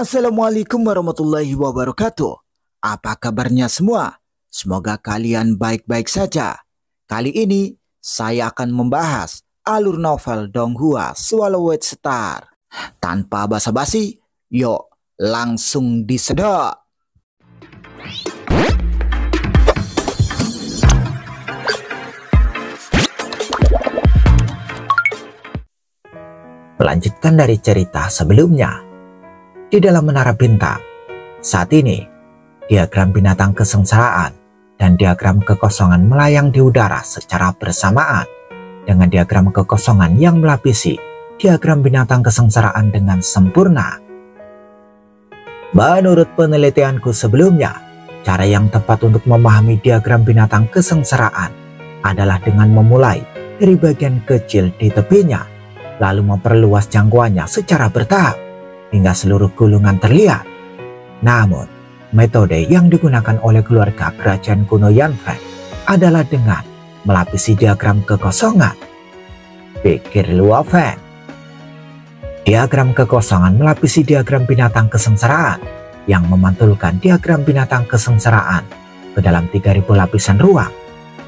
Assalamualaikum warahmatullahi wabarakatuh. Apa kabarnya semua? Semoga kalian baik-baik saja. Kali ini saya akan membahas alur novel Donghua Swallowed Star. Tanpa basa-basi, yuk langsung disedot. Melanjutkan dari cerita sebelumnya. Di dalam Menara Bintang, saat ini, diagram binatang kesengsaraan dan diagram kekosongan melayang di udara secara bersamaan dengan diagram kekosongan yang melapisi diagram binatang kesengsaraan dengan sempurna. Menurut penelitianku sebelumnya, cara yang tepat untuk memahami diagram binatang kesengsaraan adalah dengan memulai dari bagian kecil di tepinya, lalu memperluas jangkauannya secara bertahap hingga seluruh gulungan terlihat. Namun, metode yang digunakan oleh keluarga kerajaan kuno Yanfeng adalah dengan melapisi diagram kekosongan. Pikir Luo Feng. Diagram kekosongan melapisi diagram binatang kesengsaraan yang memantulkan diagram binatang kesengsaraan ke dalam 3000 lapisan ruang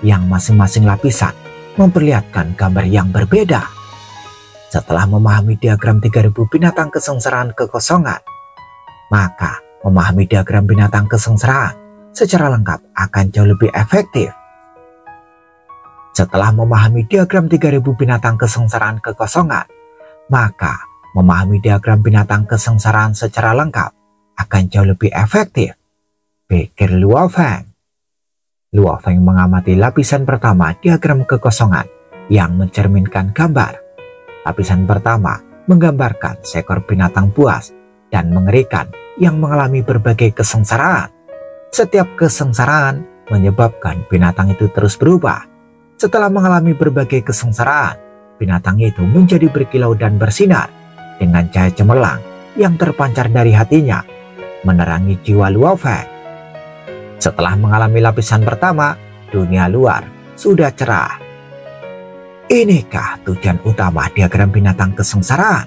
yang masing-masing lapisan memperlihatkan gambar yang berbeda. Setelah memahami diagram 3000 binatang kesengsaraan kekosongan, maka memahami diagram binatang kesengsaraan secara lengkap akan jauh lebih efektif. Setelah memahami diagram 3000 binatang kesengsaraan kekosongan, maka memahami diagram binatang kesengsaraan secara lengkap akan jauh lebih efektif. Pikir Luo Feng. Luo Feng mengamati lapisan pertama diagram kekosongan yang mencerminkan gambar. Lapisan pertama menggambarkan seekor binatang buas dan mengerikan yang mengalami berbagai kesengsaraan. Setiap kesengsaraan menyebabkan binatang itu terus berubah. Setelah mengalami berbagai kesengsaraan, binatang itu menjadi berkilau dan bersinar dengan cahaya cemerlang yang terpancar dari hatinya, menerangi jiwa Luo Feng. Setelah mengalami lapisan pertama, dunia luar sudah cerah. Inikah tujuan utama diagram binatang kesengsaraan?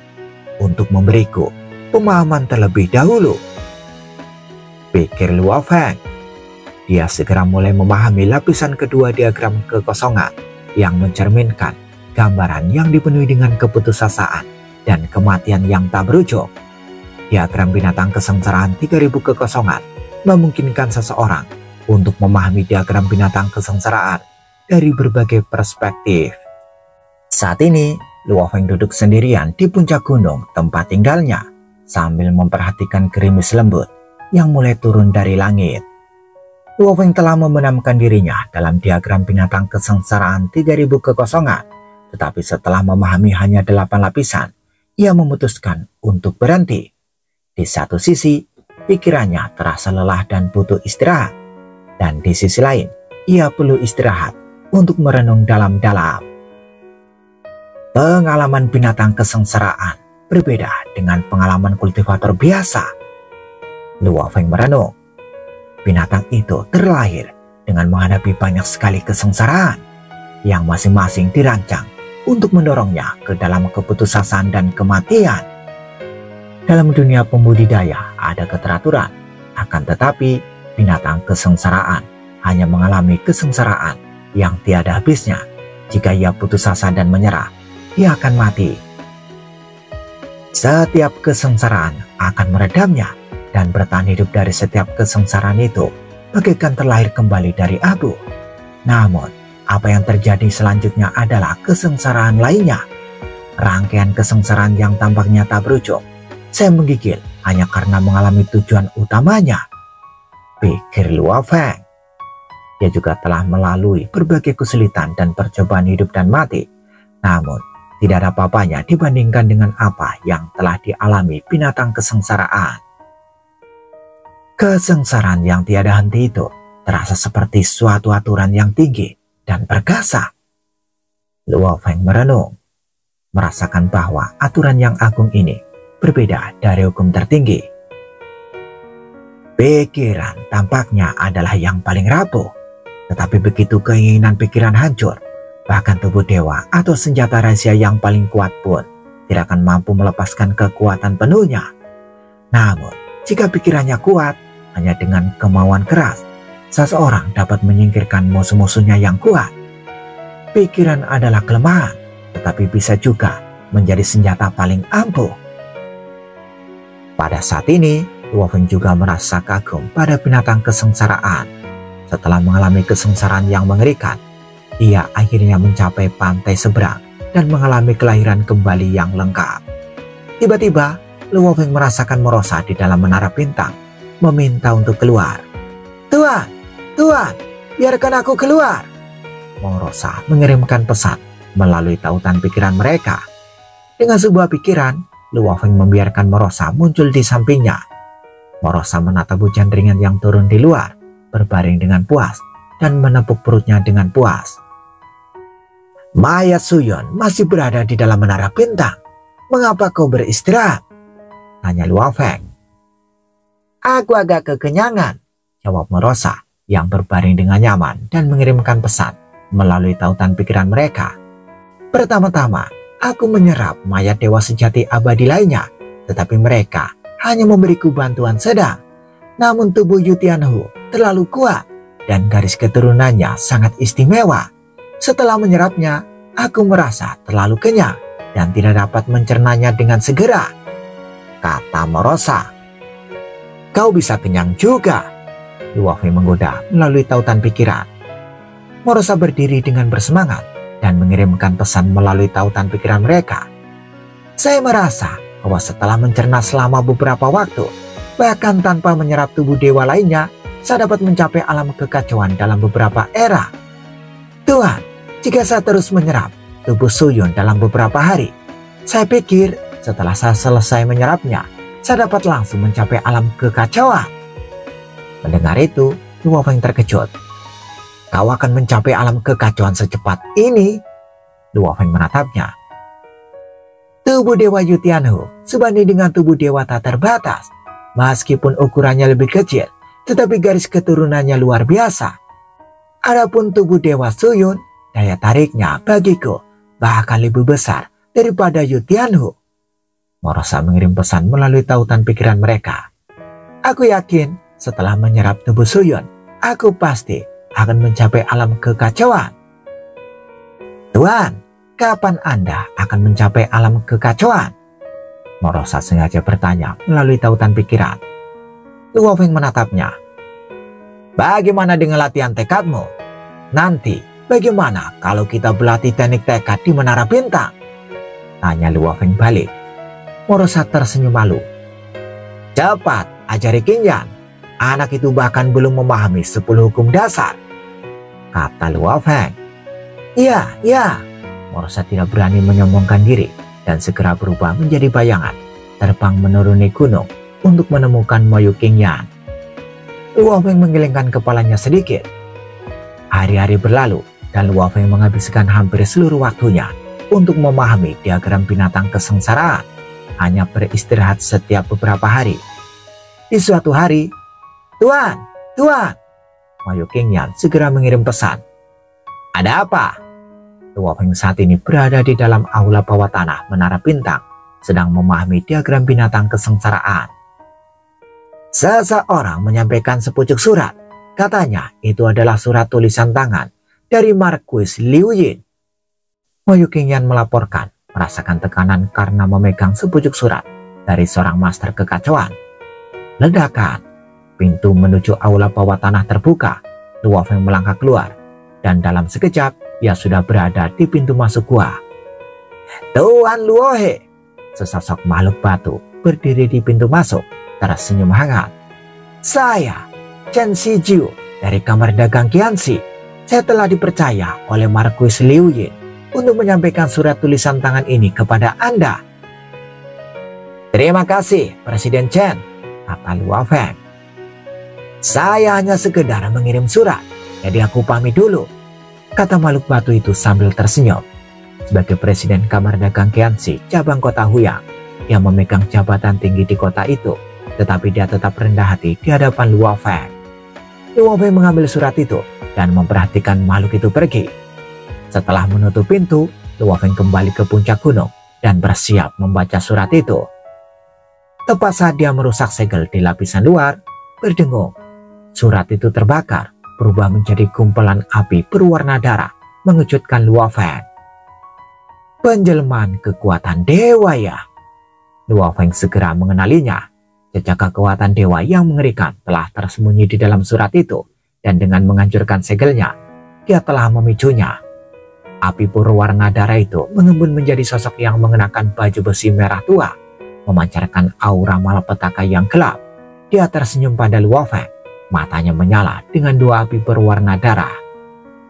Untuk memberiku pemahaman terlebih dahulu, pikir Luo Feng. Dia segera mulai memahami lapisan kedua diagram kekosongan yang mencerminkan gambaran yang dipenuhi dengan keputusasaan dan kematian yang tak berujung. Diagram binatang kesengsaraan 3000 kekosongan memungkinkan seseorang untuk memahami diagram binatang kesengsaraan dari berbagai perspektif. Saat ini, Luo Feng duduk sendirian di puncak gunung tempat tinggalnya sambil memperhatikan gerimis lembut yang mulai turun dari langit. Luo Feng telah membenamkan dirinya dalam diagram binatang kesengsaraan 3000 kekosongan, tetapi setelah memahami hanya 8 lapisan, ia memutuskan untuk berhenti. Di satu sisi, pikirannya terasa lelah dan butuh istirahat, dan di sisi lain, ia perlu istirahat untuk merenung dalam-dalam. Pengalaman binatang kesengsaraan berbeda dengan pengalaman kultivator biasa. Luo Feng merenung. Binatang itu terlahir dengan menghadapi banyak sekali kesengsaraan yang masing-masing dirancang untuk mendorongnya ke dalam keputusasaan dan kematian. Dalam dunia pembudidaya ada keteraturan, akan tetapi binatang kesengsaraan hanya mengalami kesengsaraan yang tiada habisnya. Jika ia putus asa dan menyerah, ia akan mati. Setiap kesengsaraan akan meredamnya, dan bertahan hidup dari setiap kesengsaraan itu bagaikan terlahir kembali dari abu. Namun, apa yang terjadi selanjutnya adalah kesengsaraan lainnya. Rangkaian kesengsaraan yang tampaknya tak berujung. Saya menggigil hanya karena mengalami tujuan utamanya, pikir Luo Feng. Dia juga telah melalui berbagai kesulitan dan percobaan hidup dan mati. Namun, tidak ada apa-apanya dibandingkan dengan apa yang telah dialami binatang kesengsaraan. Kesengsaraan yang tiada henti itu terasa seperti suatu aturan yang tinggi dan perkasa. Luo Feng merenung, merasakan bahwa aturan yang agung ini berbeda dari hukum tertinggi. Pikiran tampaknya adalah yang paling rapuh, tetapi begitu keinginan pikiran hancur, bahkan tubuh dewa atau senjata rahasia yang paling kuat pun tidak akan mampu melepaskan kekuatan penuhnya. Namun, jika pikirannya kuat, hanya dengan kemauan keras, seseorang dapat menyingkirkan musuh-musuhnya yang kuat. Pikiran adalah kelemahan, tetapi bisa juga menjadi senjata paling ampuh. Pada saat ini, Luo Feng juga merasa kagum pada binatang kesengsaraan. Setelah mengalami kesengsaraan yang mengerikan, ia akhirnya mencapai pantai seberang dan mengalami kelahiran kembali yang lengkap. Tiba-tiba, Luo Feng merasakan Morosa di dalam menara bintang, meminta untuk keluar. "Tuan, Tuan, biarkan aku keluar." Morosa mengirimkan pesan melalui tautan pikiran mereka. Dengan sebuah pikiran, Luo Feng membiarkan Morosa muncul di sampingnya. Morosa menatap hujan ringan yang turun di luar, berbaring dengan puas, dan menepuk perutnya dengan puas. "Mayat Suyon masih berada di dalam menara bintang. Mengapa kau beristirahat?" tanya Luo Feng. "Aku agak kekenyangan," jawab Morosa yang berbaring dengan nyaman dan mengirimkan pesan melalui tautan pikiran mereka. "Pertama-tama, aku menyerap mayat dewa sejati abadi lainnya, tetapi mereka hanya memberiku bantuan sedang. Namun tubuh Yu Tianhu terlalu kuat dan garis keturunannya sangat istimewa. Setelah menyerapnya, aku merasa terlalu kenyang dan tidak dapat mencernanya dengan segera," kata Morosa. "Kau bisa kenyang juga," Luo Feng menggoda melalui tautan pikiran. Morosa berdiri dengan bersemangat dan mengirimkan pesan melalui tautan pikiran mereka. "Saya merasa bahwa setelah mencerna selama beberapa waktu, bahkan tanpa menyerap tubuh dewa lainnya, saya dapat mencapai alam kekacauan dalam beberapa era. Tuan, jika saya terus menyerap tubuh Suyon dalam beberapa hari, saya pikir setelah saya selesai menyerapnya, saya dapat langsung mencapai alam kekacauan." Mendengar itu, Luo Feng terkejut. "Kau akan mencapai alam kekacauan secepat ini?" Luo Feng menatapnya. "Tubuh Dewa Yu Tianhu sebanding dengan tubuh dewa tak terbatas. Meskipun ukurannya lebih kecil, tetapi garis keturunannya luar biasa. Adapun tubuh Dewa Suyun, daya tariknya bagiku bahkan lebih besar daripada Yu Tianhu." Morosa mengirim pesan melalui tautan pikiran mereka. "Aku yakin setelah menyerap tubuh Suyun, aku pasti akan mencapai alam kekacauan." "Tuan, kapan Anda akan mencapai alam kekacauan?" Morosa sengaja bertanya melalui tautan pikiran. Luo Feng menatapnya. "Bagaimana dengan latihan tekadmu? Nanti bagaimana kalau kita berlatih teknik tekad di menara bintang?" tanya Luo Feng balik. Morosa tersenyum malu. "Cepat ajari Qingyan. Anak itu bahkan belum memahami 10 hukum dasar," kata Luo Feng. "Iya, iya." Morosa tidak berani menyombongkan diri dan segera berubah menjadi bayangan, terbang menuruni gunung untuk menemukan Moyu Qingyan. Luo Feng menggelengkan kepalanya sedikit. Hari-hari berlalu dan Luo Feng menghabiskan hampir seluruh waktunya untuk memahami diagram binatang kesengsaraan, hanya beristirahat setiap beberapa hari. Di suatu hari, "Tuan, Tuan!" Moyu Qingyan segera mengirim pesan. "Ada apa?" Luo Feng saat ini berada di dalam aula bawah tanah menara bintang, sedang memahami diagram binatang kesengsaraan. Seseorang menyampaikan sepucuk surat. Katanya itu adalah surat tulisan tangan dari Marquis Liu Yin. Moyu Qingyan melaporkan merasakan tekanan karena memegang sepucuk surat dari seorang master kekacauan. Ledakan, pintu menuju aula bawah tanah terbuka. Luo Feng melangkah keluar dan dalam sekejap ia sudah berada di pintu masuk gua. "Tuan Luo He!" Sesosok makhluk batu berdiri di pintu masuk, tersenyum hangat. "Saya, Chen Shijiu dari kamar dagang Qianxi. Saya telah dipercaya oleh Marquis Liu Yin untuk menyampaikan surat tulisan tangan ini kepada Anda." "Terima kasih, Presiden Chen," kata Luo Feng. "Saya hanya sekedar mengirim surat, jadi aku pamit dulu," kata makhluk batu itu sambil tersenyum. Sebagai Presiden Kamar Dagang Qianxi cabang kota Huyang, ia memegang jabatan tinggi di kota itu, tetapi dia tetap rendah hati di hadapan Luo Feng. Luo Feng mengambil surat itu dan memperhatikan makhluk itu pergi. Setelah menutup pintu, Luo Feng kembali ke puncak gunung dan bersiap membaca surat itu. Tepat saat dia merusak segel di lapisan luar, berdengung. Surat itu terbakar, berubah menjadi kumpulan api berwarna darah, mengejutkan Luo Feng. Penjelmaan kekuatan dewa ya. Luo Feng segera mengenalinya. Jejak kekuatan dewa yang mengerikan telah tersembunyi di dalam surat itu, dan dengan menghancurkan segelnya, dia telah memicunya. Api berwarna darah itu mengembun menjadi sosok yang mengenakan baju besi merah tua, memancarkan aura malapetaka yang gelap. Dia tersenyum pada Luo Feng, matanya menyala dengan dua api berwarna darah.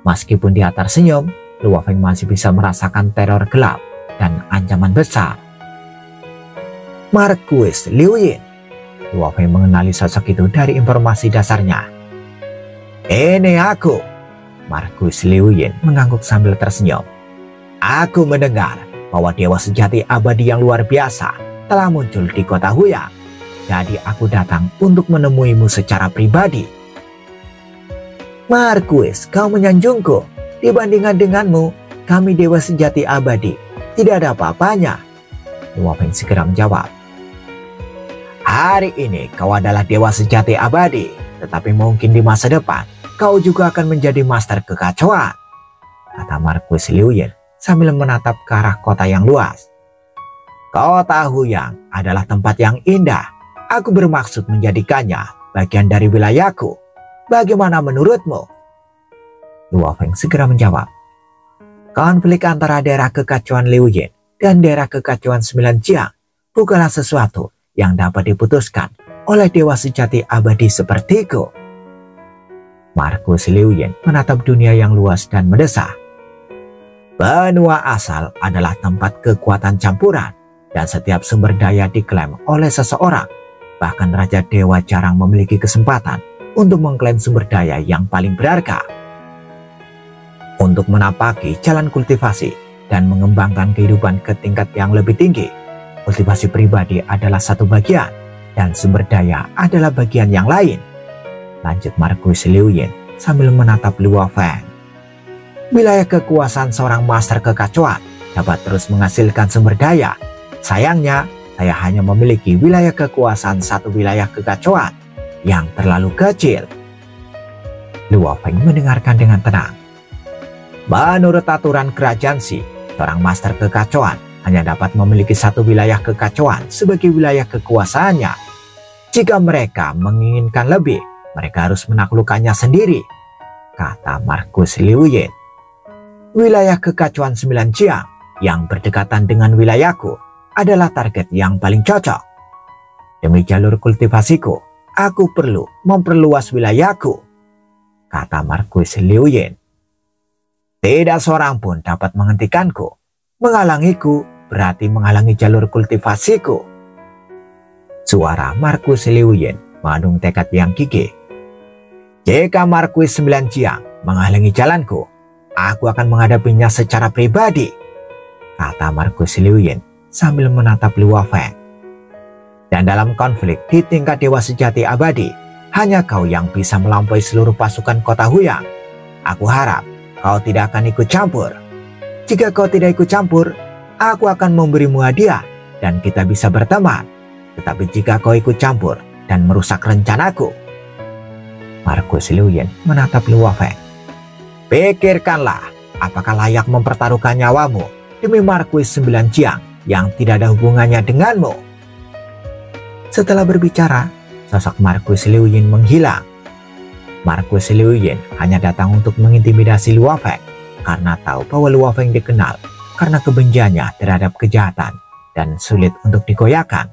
Meskipun dia tersenyum, Luo Feng masih bisa merasakan teror gelap dan ancaman besar. Marquis Liu Yin. Luo Feng mengenali sosok itu dari informasi dasarnya. Ini aku. Marquis Liu Yin mengangguk sambil tersenyum. Aku mendengar bahwa dewa sejati abadi yang luar biasa telah muncul di kota Huyang. Jadi aku datang untuk menemuimu secara pribadi. Marquis, kau menyanjungku. Dibandingkan denganmu, kami dewa sejati abadi. Tidak ada apa-apanya. Luo Feng segera menjawab. Hari ini kau adalah dewa sejati abadi, tetapi mungkin di masa depan kau juga akan menjadi master kekacauan, kata Marquis Liu Yin sambil menatap ke arah kota yang luas. Kota Huyang adalah tempat yang indah. Aku bermaksud menjadikannya bagian dari wilayahku. Bagaimana menurutmu? Luo Feng segera menjawab. Konflik antara daerah kekacauan Liu Yin dan daerah kekacauan Sembilan Jiang bukanlah sesuatu yang dapat diputuskan oleh dewa sejati abadi sepertiku. Marquis Liu Yin menatap dunia yang luas dan mendesah. Benua asal adalah tempat kekuatan campuran, dan setiap sumber daya diklaim oleh seseorang. Bahkan Raja Dewa jarang memiliki kesempatan untuk mengklaim sumber daya yang paling berharga. Untuk menapaki jalan kultivasi dan mengembangkan kehidupan ke tingkat yang lebih tinggi, kultivasi pribadi adalah satu bagian, dan sumber daya adalah bagian yang lain. Lanjut Marquis Liu Yin sambil menatap Luo Feng. Wilayah kekuasaan seorang master kekacauan dapat terus menghasilkan sumber daya. Sayangnya, saya hanya memiliki wilayah kekuasaan satu wilayah kekacauan yang terlalu kecil. Luo Feng mendengarkan dengan tenang. Menurut aturan kerajaan Xi, seorang master kekacauan hanya dapat memiliki satu wilayah kekacauan sebagai wilayah kekuasaannya. Jika mereka menginginkan lebih, mereka harus menaklukkannya sendiri, kata Marquis Liu Yin. Wilayah kekacauan Sembilan Jiang yang berdekatan dengan wilayahku adalah target yang paling cocok. Demi jalur kultivasiku, aku perlu memperluas wilayahku, kata Marquis Liu Yin. Tidak seorang pun dapat menghentikanku. Menghalangiku berarti menghalangi jalur kultivasiku. Suara Marquis Liu Yin mengandung tekad yang gigih. Jika Marquis Sembilan Jiang menghalangi jalanku, aku akan menghadapinya secara pribadi, kata Marquis Liu Yin sambil menatap Luo Feng. Dan dalam konflik di tingkat dewa sejati abadi, hanya kau yang bisa melampaui seluruh pasukan kota Huyang. Aku harap kau tidak akan ikut campur. Jika kau tidak ikut campur, aku akan memberimu hadiah dan kita bisa berteman. Tetapi jika kau ikut campur dan merusak rencanaku. Marquis Liu Yin menatap Luo Feng. Pikirkanlah, apakah layak mempertaruhkan nyawamu demi Marquis Sembilan Jiang yang tidak ada hubungannya denganmu? Setelah berbicara, sosok Marquis Liu Yin menghilang. Marquis Liu Yin hanya datang untuk mengintimidasi Luo Feng karena tahu bahwa Luo Feng dikenal karena kebenciannya terhadap kejahatan dan sulit untuk digoyahkan.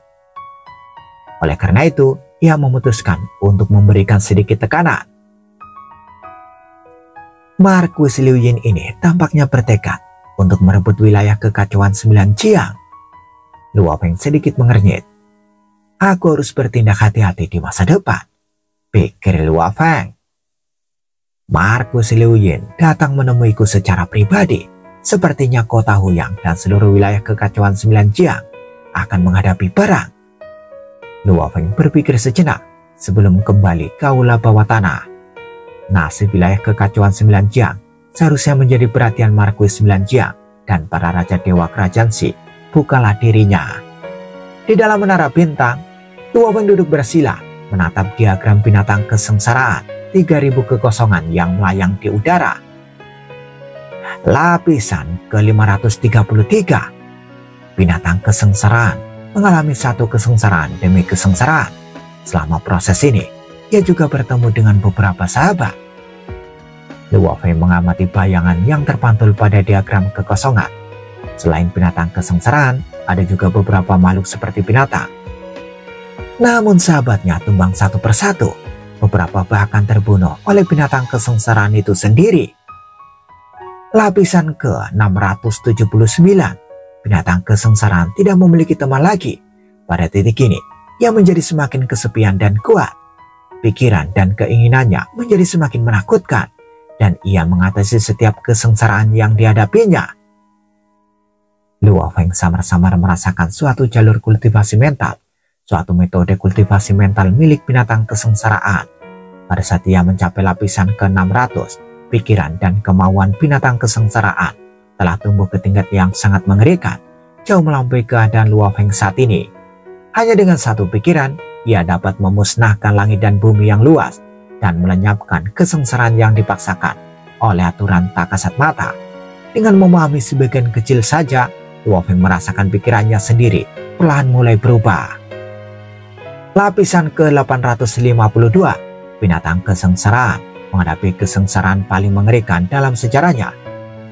Oleh karena itu, ia memutuskan untuk memberikan sedikit tekanan. Marquis Liu Yin ini tampaknya bertekad untuk merebut wilayah kekacauan Sembilan Jiang. Luo Feng sedikit mengernyit. Aku harus bertindak hati-hati di masa depan, pikir Luo Feng. Marquis Liu Yin datang menemuiku secara pribadi. Sepertinya kota Huyang dan seluruh wilayah kekacauan Sembilan Jiang akan menghadapi perang. Luo Feng berpikir sejenak sebelum kembali ke aula bawah tanah. Nasib wilayah kekacauan Sembilan Jiang seharusnya menjadi perhatian Marquis Sembilan Jiang dan para raja dewa kerajaan Xi, bukanlah dirinya. Di dalam menara bintang, Luo Feng duduk bersila, menatap diagram binatang kesengsaraan 3000 kekosongan yang melayang di udara. Lapisan ke-533. Binatang kesengsaraan mengalami satu kesengsaraan demi kesengsaraan. Selama proses ini, ia juga bertemu dengan beberapa sahabat. Luo Feng mengamati bayangan yang terpantul pada diagram kekosongan. Selain binatang kesengsaraan, ada juga beberapa makhluk seperti binatang. Namun sahabatnya tumbang satu persatu. Beberapa bahkan terbunuh oleh binatang kesengsaraan itu sendiri. Lapisan ke-679. Binatang kesengsaraan tidak memiliki teman lagi. Pada titik ini, ia menjadi semakin kesepian dan kuat. Pikiran dan keinginannya menjadi semakin menakutkan, dan ia mengatasi setiap kesengsaraan yang dihadapinya. Luo Feng samar-samar merasakan suatu jalur kultivasi mental, suatu metode kultivasi mental milik binatang kesengsaraan. Pada saat ia mencapai lapisan ke-600, pikiran dan kemauan binatang kesengsaraan telah tumbuh ke tingkat yang sangat mengerikan, jauh melampaui keadaan Luo Feng saat ini. Hanya dengan satu pikiran, ia dapat memusnahkan langit dan bumi yang luas dan melenyapkan kesengsaraan yang dipaksakan oleh aturan tak kasat mata. Dengan memahami sebagian kecil saja, Luo Feng merasakan pikirannya sendiri perlahan mulai berubah. Lapisan ke-852, binatang kesengsaraan menghadapi kesengsaraan paling mengerikan dalam sejarahnya.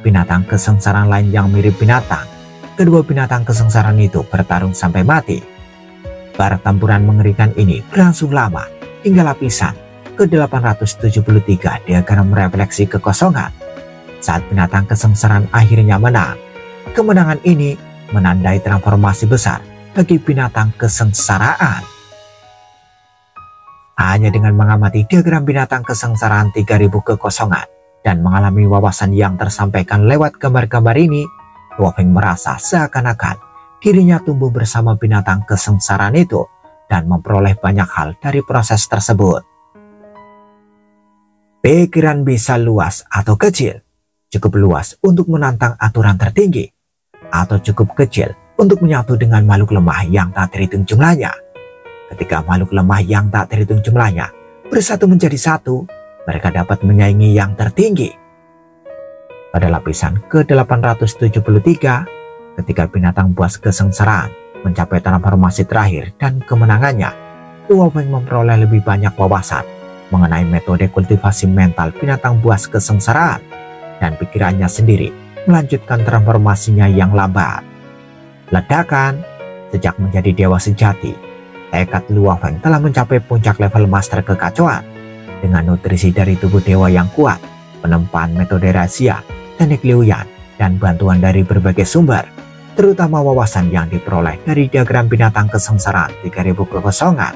Binatang kesengsaraan lain yang mirip binatang. Kedua binatang kesengsaraan itu bertarung sampai mati. Pertempuran mengerikan ini berlangsung lama hingga lapisan ke-873 diagram refleksi kekosongan. Saat binatang kesengsaraan akhirnya menang, kemenangan ini menandai transformasi besar bagi binatang kesengsaraan. Hanya dengan mengamati diagram binatang kesengsaraan 3000 kekosongan dan mengalami wawasan yang tersampaikan lewat gambar-gambar ini, Luo Feng merasa seakan-akan dirinya tumbuh bersama binatang kesengsaraan itu dan memperoleh banyak hal dari proses tersebut. Pikiran bisa luas atau kecil, cukup luas untuk menantang aturan tertinggi, atau cukup kecil untuk menyatu dengan makhluk lemah yang tak terhitung jumlahnya. Ketika makhluk lemah yang tak terhitung jumlahnya bersatu menjadi satu, mereka dapat menyaingi yang tertinggi. Pada lapisan ke-873, ketika binatang buas kesengsaraan mencapai transformasi terakhir dan kemenangannya, Luo Feng memperoleh lebih banyak wawasan mengenai metode kultivasi mental binatang buas kesengsaraan, dan pikirannya sendiri melanjutkan transformasinya yang lambat. Ledakan. Sejak menjadi dewa sejati, tekad Luo Feng telah mencapai puncak level master kekacauan. Dengan nutrisi dari tubuh dewa yang kuat, penempaan metode rahasia, teknik Liu Yan, dan bantuan dari berbagai sumber, terutama wawasan yang diperoleh dari diagram binatang kesengsaraan 3000 kekosongan,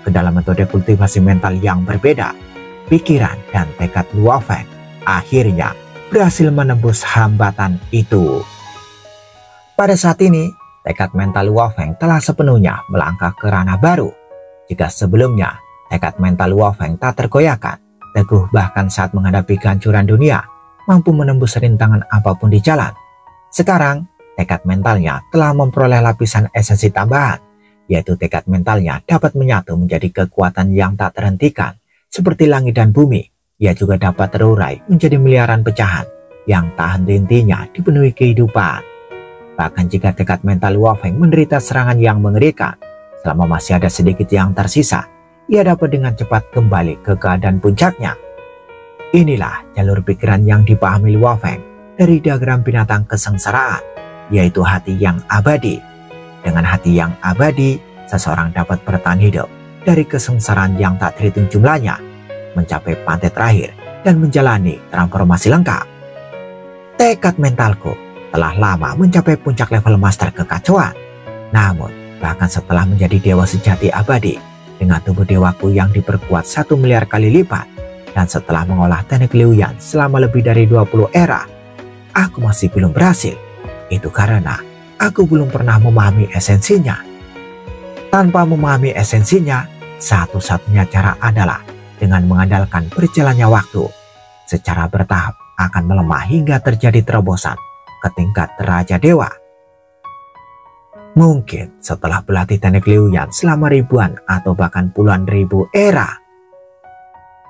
ke dalam metode kultivasi mental yang berbeda, pikiran dan tekad Luo Feng akhirnya berhasil menembus hambatan itu. Pada saat ini, tekad mental Luo Feng telah sepenuhnya melangkah ke ranah baru. Jika sebelumnya tekad mental Luo Feng tak tergoyahkan, teguh bahkan saat menghadapi kehancuran dunia, mampu menembus rintangan apapun di jalan. Sekarang, tekad mentalnya telah memperoleh lapisan esensi tambahan, yaitu tekad mentalnya dapat menyatu menjadi kekuatan yang tak terhentikan, seperti langit dan bumi. Ia juga dapat terurai menjadi miliaran pecahan yang tak henti-hentinya dipenuhi kehidupan. Bahkan jika tekad mental Luo Feng menderita serangan yang mengerikan, selama masih ada sedikit yang tersisa, ia dapat dengan cepat kembali ke keadaan puncaknya. Inilah jalur pikiran yang dipahami Luo Feng dari diagram binatang kesengsaraan, yaitu hati yang abadi. Dengan hati yang abadi, seseorang dapat bertahan hidup dari kesengsaraan yang tak terhitung jumlahnya, mencapai pantai terakhir dan menjalani transformasi lengkap. Tekad mentalku telah lama mencapai puncak level master kekacauan. Namun, bahkan setelah menjadi dewa sejati abadi, dengan tubuh dewaku yang diperkuat 1 miliar kali lipat, dan setelah mengolah teknik Liu Yan selama lebih dari 20 era, aku masih belum berhasil. Itu karena aku belum pernah memahami esensinya. Tanpa memahami esensinya, satu-satunya cara adalah dengan mengandalkan berjalannya waktu. Secara bertahap akan melemah hingga terjadi terobosan ke tingkat Raja Dewa. Mungkin setelah berlatih teknik Liuyan selama ribuan atau bahkan puluhan ribu era.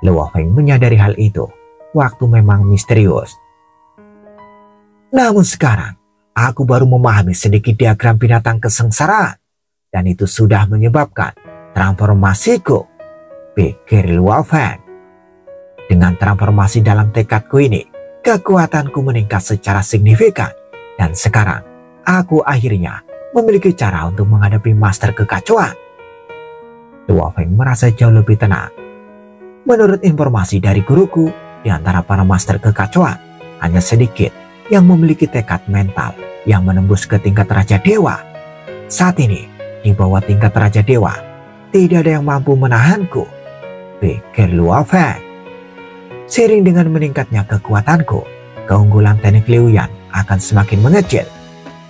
Luo Feng menyadari hal itu. Waktu memang misterius. Namun sekarang, aku baru memahami sedikit diagram binatang kesengsaraan. Dan itu sudah menyebabkan transformasiku, pikir Luo Feng. Dengan transformasi dalam tekadku ini, kekuatanku meningkat secara signifikan. Dan sekarang, aku akhirnya memiliki cara untuk menghadapi master kekacauan. Luo Feng merasa jauh lebih tenang. Menurut informasi dari guruku, di antara para master kekacauan, hanya sedikit yang memiliki tekad mental yang menembus ke tingkat Raja Dewa. Saat ini, di bawah tingkat Raja Dewa, tidak ada yang mampu menahanku, pikir Luo Feng. Seiring dengan meningkatnya kekuatanku, keunggulan teknik Liuyan akan semakin mengecil.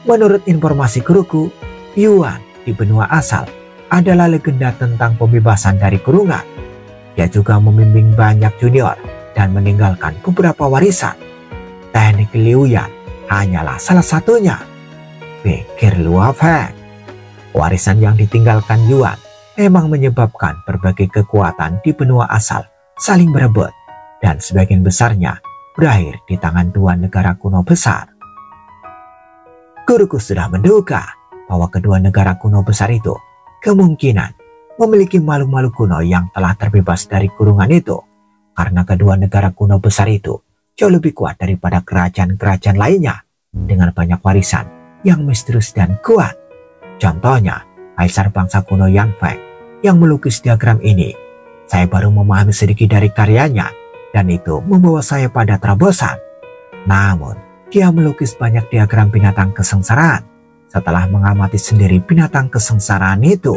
Menurut informasi guruku, Yuan di benua asal adalah legenda tentang pembebasan dari kurungan. Dia juga membimbing banyak junior dan meninggalkan beberapa warisan. Teknik Liuyan hanyalah salah satunya, pikir Luo Feng. Warisan yang ditinggalkan Yuan memang menyebabkan berbagai kekuatan di benua asal saling berebut dan sebagian besarnya berakhir di tangan dua negara kuno besar. Guruku sudah menduga bahwa kedua negara kuno besar itu kemungkinan memiliki makhluk-makhluk kuno yang telah terbebas dari kurungan itu, karena kedua negara kuno besar itu jauh lebih kuat daripada kerajaan-kerajaan lainnya dengan banyak warisan yang misterius dan kuat. Contohnya, kaisar bangsa kuno Yan Feng yang melukis diagram ini. Saya baru memahami sedikit dari karyanya dan itu membawa saya pada terobosan. Namun, dia melukis banyak diagram binatang kesengsaraan. Setelah mengamati sendiri binatang kesengsaraan itu,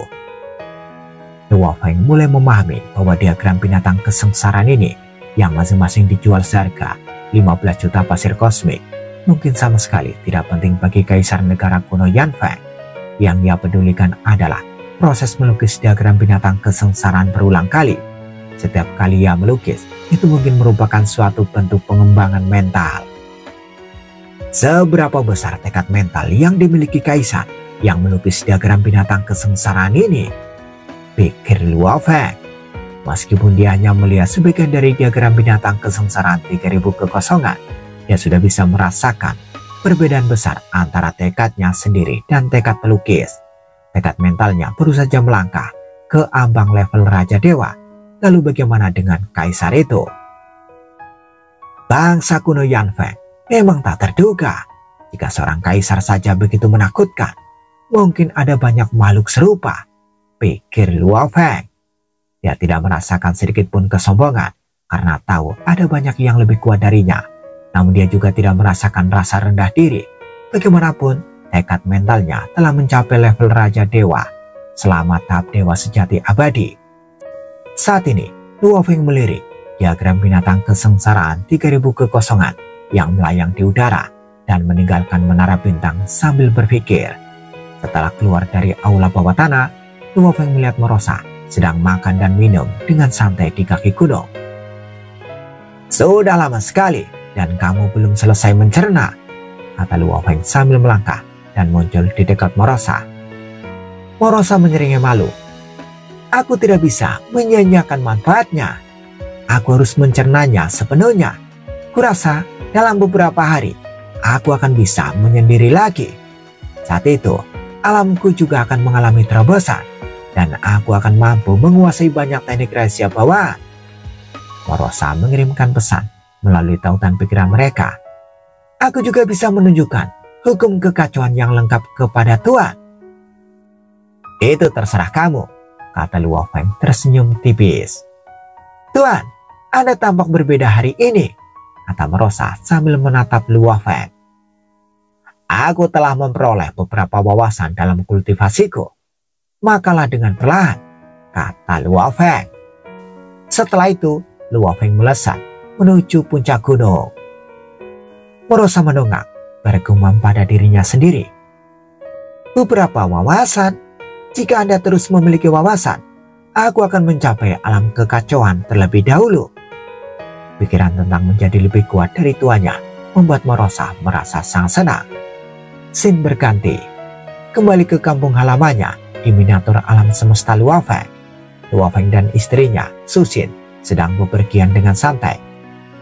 Luo Feng mulai memahami bahwa diagram binatang kesengsaraan ini yang masing-masing dijual seharga 15 juta pasir kosmik mungkin sama sekali tidak penting bagi kaisar negara kuno Yan Feng. Yang ia pedulikan adalah proses melukis diagram binatang kesengsaraan berulang kali. Setiap kali ia melukis, itu mungkin merupakan suatu bentuk pengembangan mental. Seberapa besar tekad mental yang dimiliki kaisar yang melukis diagram binatang kesengsaraan ini, pikir Luo Feng. Meskipun dia hanya melihat sebagian dari diagram binatang kesengsaraan 3000 kekosongan, dia sudah bisa merasakan perbedaan besar antara tekadnya sendiri dan tekad pelukis. Tekad mentalnya baru saja melangkah ke ambang level Raja Dewa. Lalu bagaimana dengan kaisar itu? Bangsa kuno Yan Feng memang tak terduga. Jika seorang kaisar saja begitu menakutkan, mungkin ada banyak makhluk serupa, pikir Luo Feng. Dia tidak merasakan sedikit pun kesombongan karena tahu ada banyak yang lebih kuat darinya. Namun dia juga tidak merasakan rasa rendah diri. Bagaimanapun, tekad mentalnya telah mencapai level Raja Dewa selama tahap Dewa Sejati Abadi. Saat ini, Luo Feng melirik diagram binatang kesengsaraan 3000 kekosongan yang melayang di udara dan meninggalkan menara bintang sambil berpikir. Setelah keluar dari aula bawah tanah, Luo Feng melihat Morosa sedang makan dan minum dengan santai di kaki gunung. Sudah lama sekali dan kamu belum selesai mencerna, kata Luo Feng sambil melangkah dan muncul di dekat Morosa. Morosa menyeringai malu. Aku tidak bisa menyia-nyiakan manfaatnya. Aku harus mencernanya sepenuhnya. Kurasa dalam beberapa hari, aku akan bisa menyendiri lagi. Saat itu, alamku juga akan mengalami terobosan, dan aku akan mampu menguasai banyak teknik rahasia bawaan. Morosa mengirimkan pesan melalui tautan pikiran mereka. Aku juga bisa menunjukkan hukum kekacauan yang lengkap kepada Tuan. Itu terserah kamu, kata Luo Feng tersenyum tipis. Tuan, Anda tampak berbeda hari ini, kata Morosa sambil menatap Luo Feng. Aku telah memperoleh beberapa wawasan dalam kultivasiku. Makalah dengan perlahan, kata Luo Feng. Setelah itu, Luo Feng melesat menuju puncak gunung. Morosa mendongak, bergumam pada dirinya sendiri. Beberapa wawasan? Jika Anda terus memiliki wawasan, aku akan mencapai alam kekacauan terlebih dahulu. Pikiran tentang menjadi lebih kuat dari tuannya membuat Morosa merasa sangat senang. Scene berganti. kembali ke kampung halamannya di miniatur alam semesta Luofeng. Luofeng dan istrinya, Susin, sedang bepergian dengan santai.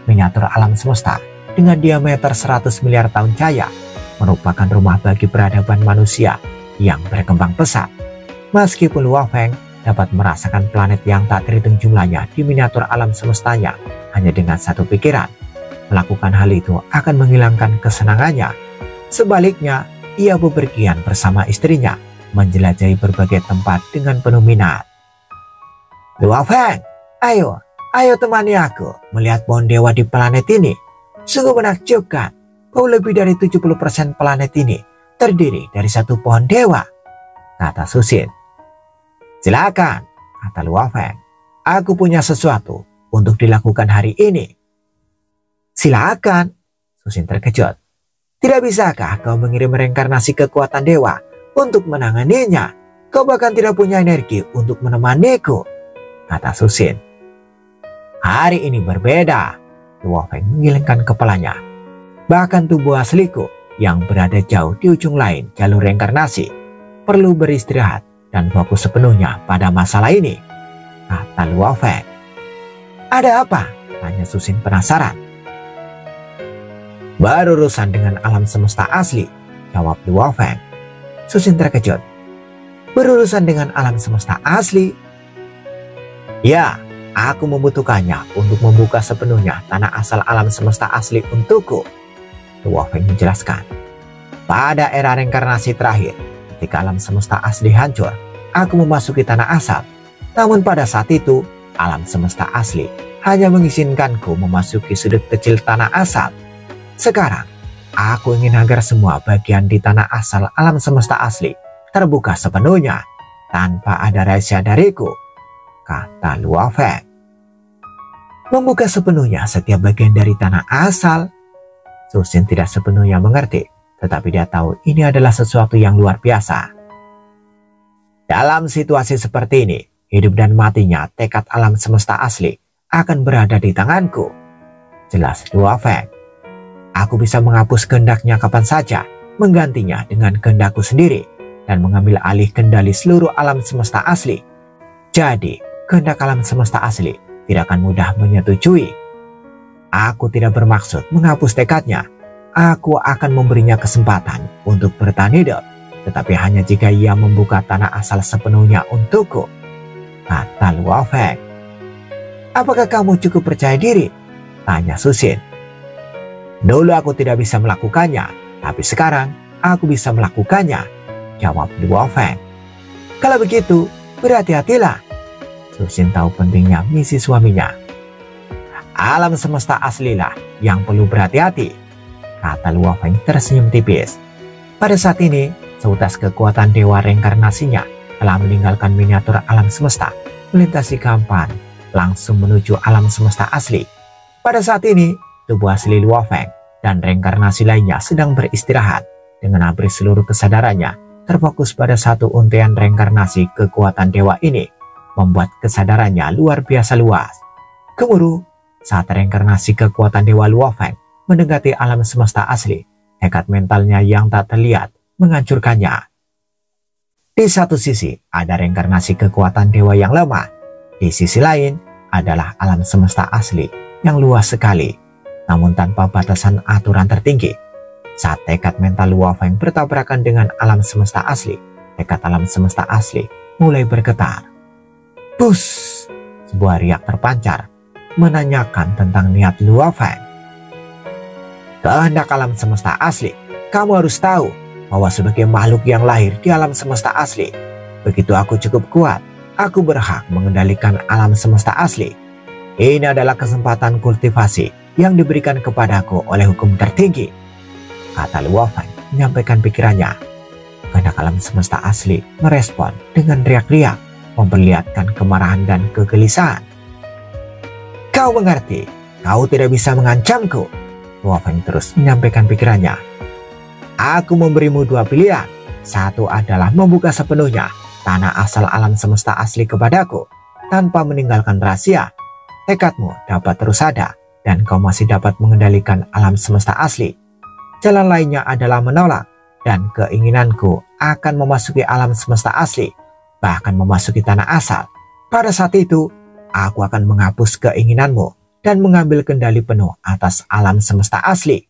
Miniatur alam semesta dengan diameter 100 miliar tahun cahaya merupakan rumah bagi peradaban manusia yang berkembang pesat. Meskipun Luofeng dapat merasakan planet yang tak terhitung jumlahnya di miniatur alam semestanya hanya dengan satu pikiran, melakukan hal itu akan menghilangkan kesenangannya. Sebaliknya, ia bepergian bersama istrinya menjelajahi berbagai tempat dengan penuh minat. Luofeng, ayo temani aku melihat pohon dewa di planet ini. Sungguh menakjubkan, bahwa lebih dari 70% planet ini terdiri dari satu pohon dewa, kata Susin. Silakan, kata Luofeng. Aku punya sesuatu untuk dilakukan hari ini. Silakan, Susin terkejut. Tidak bisakah kau mengirim reinkarnasi kekuatan dewa untuk menanganinya? Kau bahkan tidak punya energi untuk menemaniku, kata Susin. Hari ini berbeda, Luofeng menggelengkan kepalanya. Bahkan tubuh asliku yang berada jauh di ujung lain jalur reinkarnasi perlu beristirahat dan fokus sepenuhnya pada masalah ini, kata Luofeng. Ada apa? Tanya Susin penasaran. Berurusan dengan alam semesta asli, jawab Luofeng. Susin terkejut. Berurusan dengan alam semesta asli? Ya, aku membutuhkannya untuk membuka sepenuhnya tanah asal alam semesta asli untukku, Luofeng menjelaskan. Pada era reinkarnasi terakhir, ketika alam semesta asli hancur, aku memasuki tanah asal. Namun pada saat itu, alam semesta asli hanya mengizinkanku memasuki sudut kecil tanah asal. Sekarang, aku ingin agar semua bagian di tanah asal alam semesta asli terbuka sepenuhnya tanpa ada rahasia dariku, kata Luofeng. Membuka sepenuhnya setiap bagian dari tanah asal? Susin tidak sepenuhnya mengerti, tetapi dia tahu ini adalah sesuatu yang luar biasa. Dalam situasi seperti ini, hidup dan matinya tekad alam semesta asli akan berada di tanganku, jelas Luofeng. Aku bisa menghapus kehendaknya kapan saja, menggantinya dengan kehendakku sendiri, dan mengambil alih kendali seluruh alam semesta asli. Jadi, kehendak alam semesta asli tidak akan mudah menyetujui. Aku tidak bermaksud menghapus tekadnya. Aku akan memberinya kesempatan untuk bertahan hidup, tetapi hanya jika ia membuka tanah asal sepenuhnya untukku, kata Luofeng. Apakah kamu cukup percaya diri? Tanya Susin. Dulu aku tidak bisa melakukannya, tapi sekarang aku bisa melakukannya, jawab Luofeng. Kalau begitu, berhati-hatilah. Susin tahu pentingnya misi suaminya. Alam semesta aslilah yang perlu berhati-hati, kata Luofeng tersenyum tipis. Pada saat ini, seutas kekuatan dewa reinkarnasinya telah meninggalkan miniatur alam semesta, melintasi Kampan, langsung menuju alam semesta asli. Pada saat ini, tubuh asli Luofeng dan reinkarnasi lainnya sedang beristirahat dengan abri seluruh kesadarannya terfokus pada satu untaian reinkarnasi kekuatan dewa ini, membuat kesadarannya luar biasa luas. Kemudian, saat reinkarnasi kekuatan dewa Luofeng mendekati alam semesta asli, tekad mentalnya yang tak terlihat menghancurkannya. Di satu sisi ada reinkarnasi kekuatan dewa yang lemah, di sisi lain adalah alam semesta asli yang luas sekali, namun tanpa batasan aturan tertinggi. Saat tekad mental Luofeng bertabrakan dengan alam semesta asli, tekad alam semesta asli mulai bergetar. Bus! Sebuah riak terpancar, menanyakan tentang niat Luofeng. Kehendak alam semesta asli, kamu harus tahu bahwa sebagai makhluk yang lahir di alam semesta asli, begitu aku cukup kuat, aku berhak mengendalikan alam semesta asli. Ini adalah kesempatan kultivasi yang diberikan kepadaku oleh hukum tertinggi, kata Luofeng menyampaikan pikirannya. Kehendak alam semesta asli merespon dengan riak-riak, memperlihatkan kemarahan dan kegelisahan. Kau mengerti, kau tidak bisa mengancamku, Luofeng terus menyampaikan pikirannya. Aku memberimu dua pilihan. Satu adalah membuka sepenuhnya tanah asal alam semesta asli kepadaku tanpa meninggalkan rahasia. Tekadmu dapat terus ada dan kau masih dapat mengendalikan alam semesta asli. Jalan lainnya adalah menolak, dan keinginanku akan memasuki alam semesta asli, bahkan memasuki tanah asal. Pada saat itu, aku akan menghapus keinginanmu dan mengambil kendali penuh atas alam semesta asli.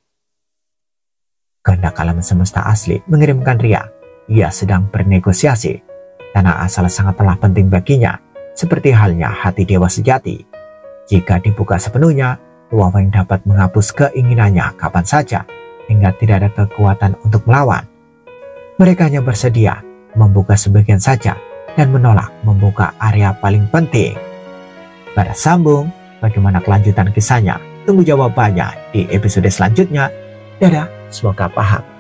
Kehendak alam semesta asli mengirimkan Ria. Ia sedang bernegosiasi. Tanah asal sangatlah penting baginya, seperti halnya hati dewa sejati. Jika dibuka sepenuhnya, Luofeng dapat menghapus keinginannya kapan saja, hingga tidak ada kekuatan untuk melawan. Mereka hanya bersedia membuka sebagian saja dan menolak membuka area paling penting. Pada sambung, bagaimana kelanjutan kisahnya? Tunggu jawabannya di episode selanjutnya. Dadah, semoga paham.